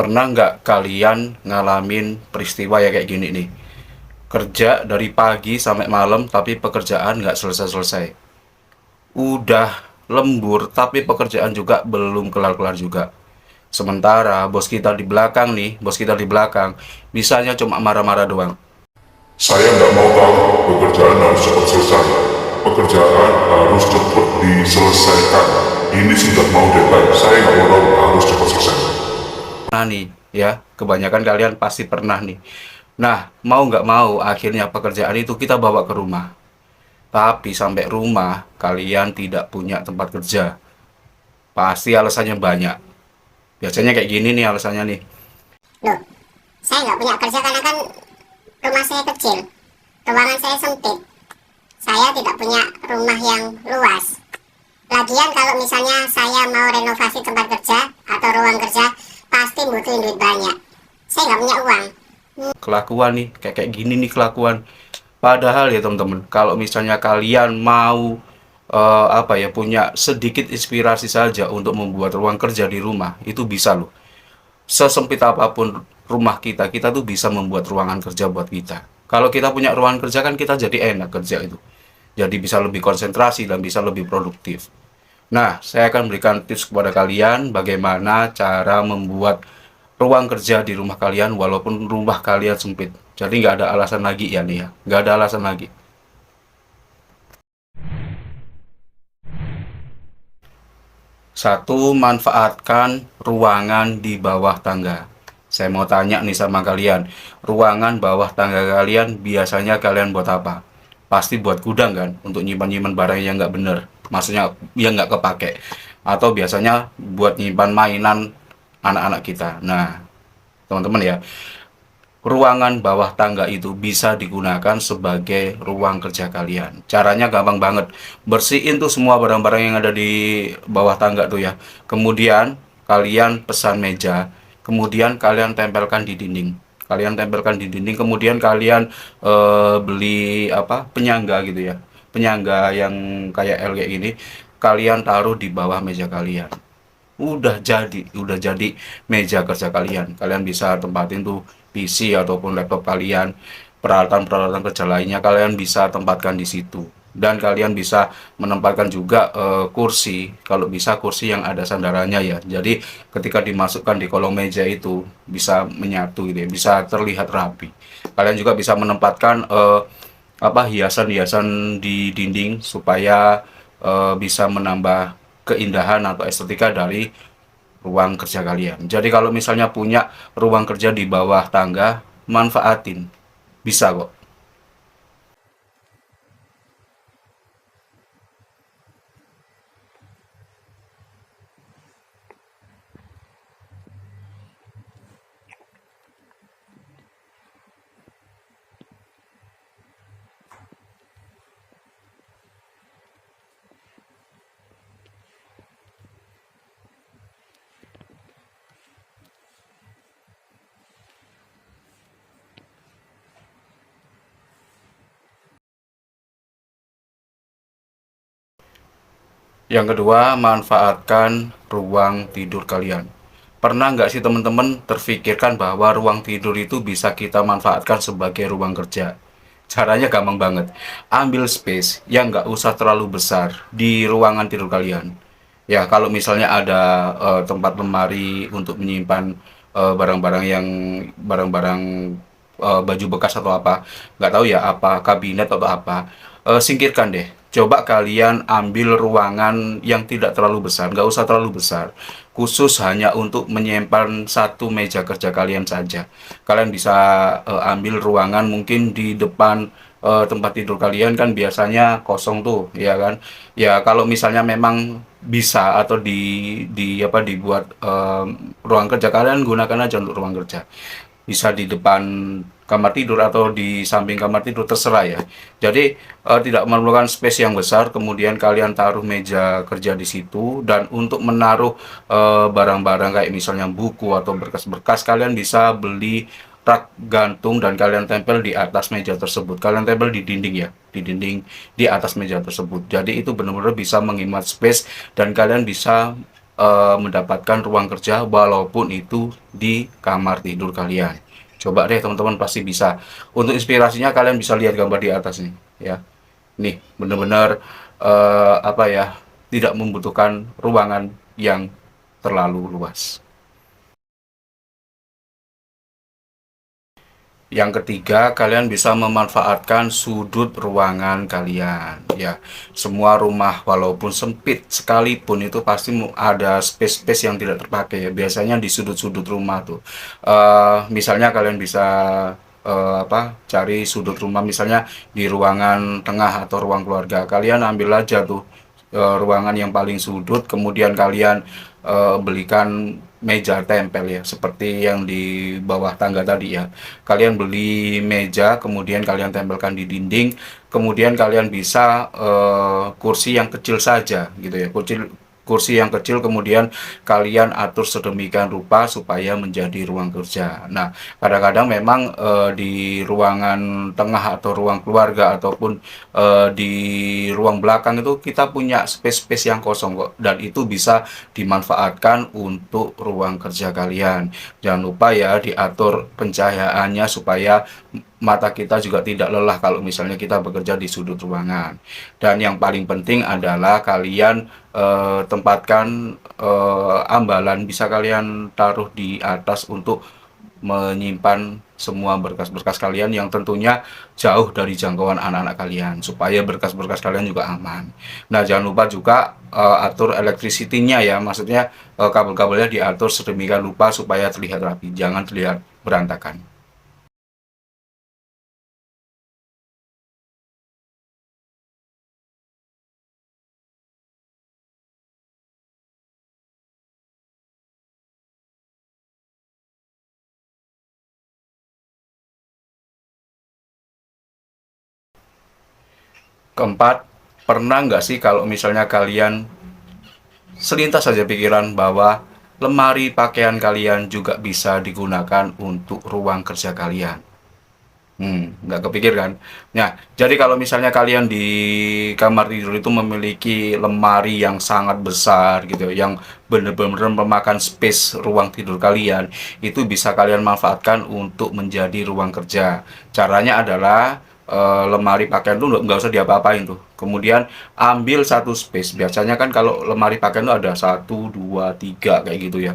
Pernah nggak kalian ngalamin peristiwa ya kayak gini nih? Kerja dari pagi sampai malam tapi pekerjaan nggak selesai-selesai. Udah lembur tapi pekerjaan juga belum kelar-kelar juga. Sementara bos kita di belakang nih, bos kita di belakang, bisanya cuma marah-marah doang. Saya nggak mau tahu, pekerjaan harus cepat selesai. Pekerjaan harus cepat diselesaikan. Ini sudah mau deadline. Saya nggak mau tahu, harus cepat selesai. Nah nih, ya, kebanyakan kalian pasti pernah nih. Nah, mau nggak mau, akhirnya pekerjaan itu kita bawa ke rumah. Tapi sampai rumah, kalian tidak punya tempat kerja. Pasti alasannya banyak. Biasanya kayak gini nih alasannya nih. Loh, saya nggak punya kerja karena kan rumah saya kecil, ruangan saya sempit, saya tidak punya rumah yang luas. Lagian kalau misalnya saya mau renovasi tempat kerja atau ruang kerja, pasti butuhin duit banyak. Saya nggak punya uang. Kelakuan nih, kayak gini nih kelakuan. Padahal ya teman-teman, kalau misalnya kalian mau apa ya, punya sedikit inspirasi saja untuk membuat ruang kerja di rumah, itu bisa loh. Sesempit apapun rumah kita, kita tuh bisa membuat ruangan kerja buat kita. Kalau kita punya ruangan kerja kan kita jadi enak kerja itu. Jadi bisa lebih konsentrasi dan bisa lebih produktif. Nah, saya akan berikan tips kepada kalian bagaimana cara membuat ruang kerja di rumah kalian walaupun rumah kalian sempit. Jadi nggak ada alasan lagi ya nih ya, nggak ada alasan lagi. Satu, manfaatkan ruangan di bawah tangga. Saya mau tanya nih sama kalian, ruangan bawah tangga kalian biasanya kalian buat apa? Pasti buat gudang kan, untuk nyimpan-nyimpan barang yang nggak bener. Maksudnya yang nggak kepake. Atau biasanya buat nyimpan mainan anak-anak kita. Nah, teman-teman ya, ruangan bawah tangga itu bisa digunakan sebagai ruang kerja kalian. Caranya gampang banget. Bersihin tuh semua barang-barang yang ada di bawah tangga tuh ya. Kemudian kalian pesan meja, kemudian kalian tempelkan di dinding. Kalian tempelkan di dinding, kemudian kalian beli apa? Penyangga gitu ya. Penyangga yang kayak L kayak gini, kalian taruh di bawah meja kalian. Udah jadi meja kerja kalian. Kalian bisa tempatin tuh PC ataupun laptop kalian, peralatan-peralatan kerja lainnya kalian bisa tempatkan di situ. Dan kalian bisa menempatkan juga kursi, kalau bisa kursi yang ada sandarannya ya. Jadi ketika dimasukkan di kolong meja itu bisa menyatu gitu ya, bisa terlihat rapi. Kalian juga bisa menempatkan apa, hiasan-hiasan di dinding supaya bisa menambah keindahan atau estetika dari ruang kerja kalian. Jadi kalau misalnya punya ruang kerja di bawah tangga, manfaatin. Bisa kok. Yang kedua, manfaatkan ruang tidur kalian. Pernah nggak sih teman-teman terfikirkan bahwa ruang tidur itu bisa kita manfaatkan sebagai ruang kerja? Caranya gampang banget. Ambil space yang nggak usah terlalu besar di ruangan tidur kalian. Ya, kalau misalnya ada tempat lemari untuk menyimpan barang-barang yang barang-barang baju bekas atau apa, nggak tahu ya, apa kabinet atau apa, singkirkan deh. Coba kalian ambil ruangan yang tidak terlalu besar, nggak usah terlalu besar, khusus hanya untuk menyimpan satu meja kerja kalian saja. Kalian bisa ambil ruangan mungkin di depan tempat tidur kalian, kan biasanya kosong tuh, ya kan? Ya kalau misalnya memang bisa atau di apa, dibuat ruang kerja kalian, gunakan aja untuk ruang kerja. Bisa di depan kamar tidur atau di samping kamar tidur, terserah ya. Jadi tidak memerlukan space yang besar, kemudian kalian taruh meja kerja di situ, dan untuk menaruh barang-barang kayak misalnya buku atau berkas-berkas, kalian bisa beli rak gantung dan kalian tempel di atas meja tersebut. Kalian tempel di dinding ya, di dinding di atas meja tersebut. Jadi itu benar-benar bisa menghemat space dan kalian bisa mendapatkan ruang kerja walaupun itu di kamar tidur kalian. Coba deh teman-teman, pasti bisa. Untuk inspirasinya kalian bisa lihat gambar di atas nih ya. Nih benar-benar apa ya, tidak membutuhkan ruangan yang terlalu luas. Yang ketiga, kalian bisa memanfaatkan sudut ruangan kalian. Ya, semua rumah walaupun sempit sekalipun itu pasti ada space-space yang tidak terpakai ya. Biasanya di sudut-sudut rumah tuh. Misalnya kalian bisa cari sudut rumah misalnya di ruangan tengah atau ruang keluarga. Kalian ambil aja tuh ruangan yang paling sudut, kemudian kalian belikan meja tempel ya, seperti yang di bawah tangga tadi ya. Kalian beli meja, kemudian kalian tempelkan di dinding, kemudian kalian bisa kursi yang kecil saja gitu ya, kursi yang kecil, kemudian kalian atur sedemikian rupa supaya menjadi ruang kerja. Nah, kadang-kadang memang di ruangan tengah atau ruang keluarga ataupun di ruang belakang itu kita punya space-space yang kosong kok, dan itu bisa dimanfaatkan untuk ruang kerja kalian. Jangan lupa ya diatur pencahayaannya supaya mata kita juga tidak lelah kalau misalnya kita bekerja di sudut ruangan. Dan yang paling penting adalah kalian tempatkan ambalan, bisa kalian taruh di atas untuk menyimpan semua berkas-berkas kalian yang tentunya jauh dari jangkauan anak-anak kalian, supaya berkas-berkas kalian juga aman. Nah, jangan lupa juga atur electricity-nya ya, maksudnya kabel-kabelnya diatur sedemikian rupa supaya terlihat rapi, jangan terlihat berantakan. Keempat, pernah nggak sih kalau misalnya kalian selintas saja pikiran bahwa lemari pakaian kalian juga bisa digunakan untuk ruang kerja kalian? Nggak kepikir kan? Nah, jadi kalau misalnya kalian di kamar tidur itu memiliki lemari yang sangat besar gitu, yang benar-benar memakan space ruang tidur kalian, itu bisa kalian manfaatkan untuk menjadi ruang kerja. Caranya adalah lemari pakaian tuh nggak usah diapa-apain tuh. Kemudian ambil satu space. Biasanya kan kalau lemari pakaian tuh ada satu, dua, tiga kayak gitu ya.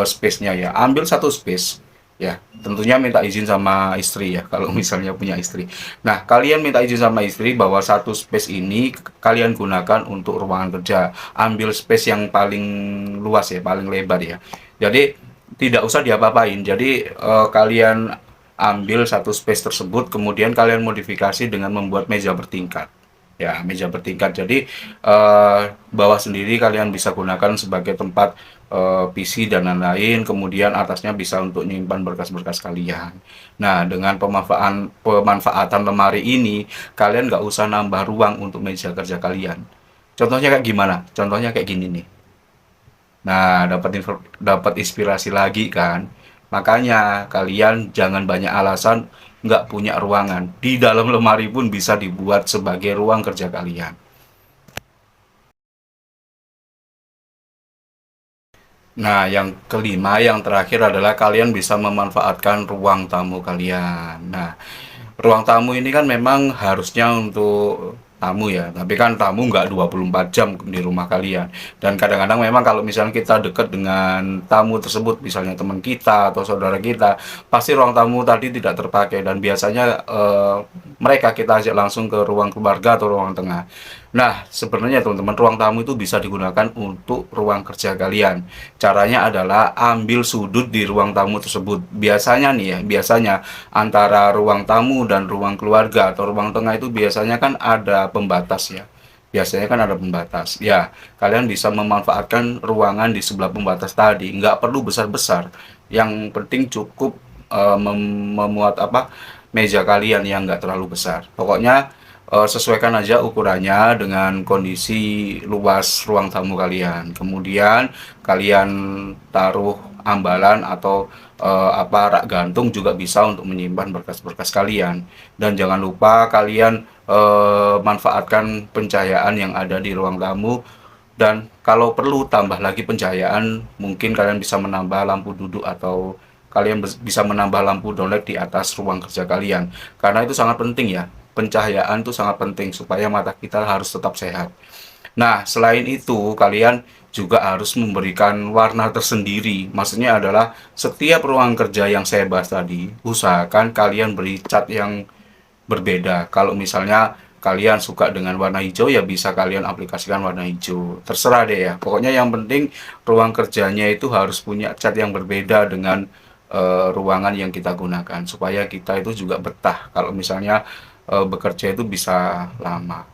Space-nya ya. Ambil satu space. Ya, tentunya minta izin sama istri ya, kalau misalnya punya istri. Nah, kalian minta izin sama istri bahwa satu space ini kalian gunakan untuk ruangan kerja. Ambil space yang paling luas ya, paling lebar ya. Jadi tidak usah diapa-apain. Jadi kalian ambil satu space tersebut, kemudian kalian modifikasi dengan membuat meja bertingkat. Ya, meja bertingkat. Jadi bawah sendiri kalian bisa gunakan sebagai tempat PC dan lain-lain, kemudian atasnya bisa untuk menyimpan berkas-berkas kalian. Nah, dengan pemanfaatan lemari ini, kalian nggak usah nambah ruang untuk meja kerja kalian. Contohnya kayak gimana? Contohnya kayak gini nih. Nah, dapat inspirasi lagi kan? Makanya kalian jangan banyak alasan nggak punya ruangan. Di dalam lemari pun bisa dibuat sebagai ruang kerja kalian. Nah, yang kelima, yang terakhir adalah kalian bisa memanfaatkan ruang tamu kalian. Nah, ruang tamu ini kan memang harusnya untuk tamu ya, tapi kan tamu nggak 24 jam di rumah kalian. Dan kadang-kadang memang kalau misalnya kita dekat dengan tamu tersebut, misalnya teman kita atau saudara kita, pasti ruang tamu tadi tidak terpakai, dan biasanya mereka kita ajak langsung ke ruang keluarga atau ruang tengah. Nah, sebenarnya teman-teman, ruang tamu itu bisa digunakan untuk ruang kerja kalian. Caranya adalah ambil sudut di ruang tamu tersebut. Biasanya nih ya, biasanya antara ruang tamu dan ruang keluarga atau ruang tengah itu biasanya kan ada pembatas ya. Biasanya kan ada pembatas. Ya, kalian bisa memanfaatkan ruangan di sebelah pembatas tadi. Nggak perlu besar-besar. Yang penting cukup memuat meja kalian yang nggak terlalu besar. Pokoknya sesuaikan aja ukurannya dengan kondisi luas ruang tamu kalian. Kemudian kalian taruh ambalan atau rak gantung juga bisa untuk menyimpan berkas-berkas kalian. Dan jangan lupa kalian manfaatkan pencahayaan yang ada di ruang tamu Dan kalau perlu tambah lagi pencahayaan, mungkin kalian bisa menambah lampu duduk atau kalian bisa menambah lampu downlight di atas ruang kerja kalian. Karena itu sangat penting ya. Pencahayaan itu sangat penting supaya mata kita harus tetap sehat. Nah, selain itu, kalian juga harus memberikan warna tersendiri. Maksudnya adalah setiap ruang kerja yang saya bahas tadi, usahakan kalian beri cat yang berbeda. Kalau misalnya kalian suka dengan warna hijau, ya bisa kalian aplikasikan warna hijau. Terserah deh ya. Pokoknya yang penting ruang kerjanya itu harus punya cat yang berbeda dengan ruangan yang kita gunakan supaya kita itu juga betah. Kalau misalnya bekerja itu bisa lama.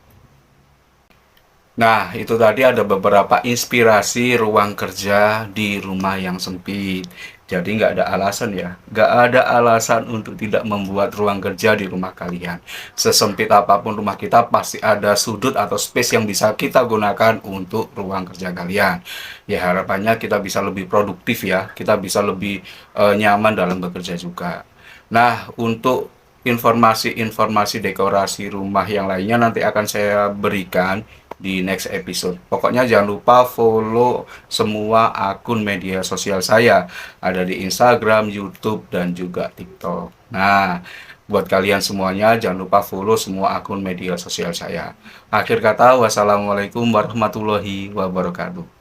Nah, itu tadi ada beberapa inspirasi ruang kerja di rumah yang sempit. Jadi nggak ada alasan ya, nggak ada alasan untuk tidak membuat ruang kerja di rumah kalian. Sesempit apapun rumah kita, pasti ada sudut atau space yang bisa kita gunakan untuk ruang kerja kalian. Ya harapannya kita bisa lebih produktif ya, kita bisa lebih nyaman dalam bekerja juga. Nah, untuk informasi-informasi dekorasi rumah yang lainnya nanti akan saya berikan di next episode. Pokoknya jangan lupa follow semua akun media sosial saya. Ada di Instagram, YouTube, dan juga TikTok. Nah, buat kalian semuanya jangan lupa follow semua akun media sosial saya. Akhir kata, wassalamualaikum warahmatullahi wabarakatuh.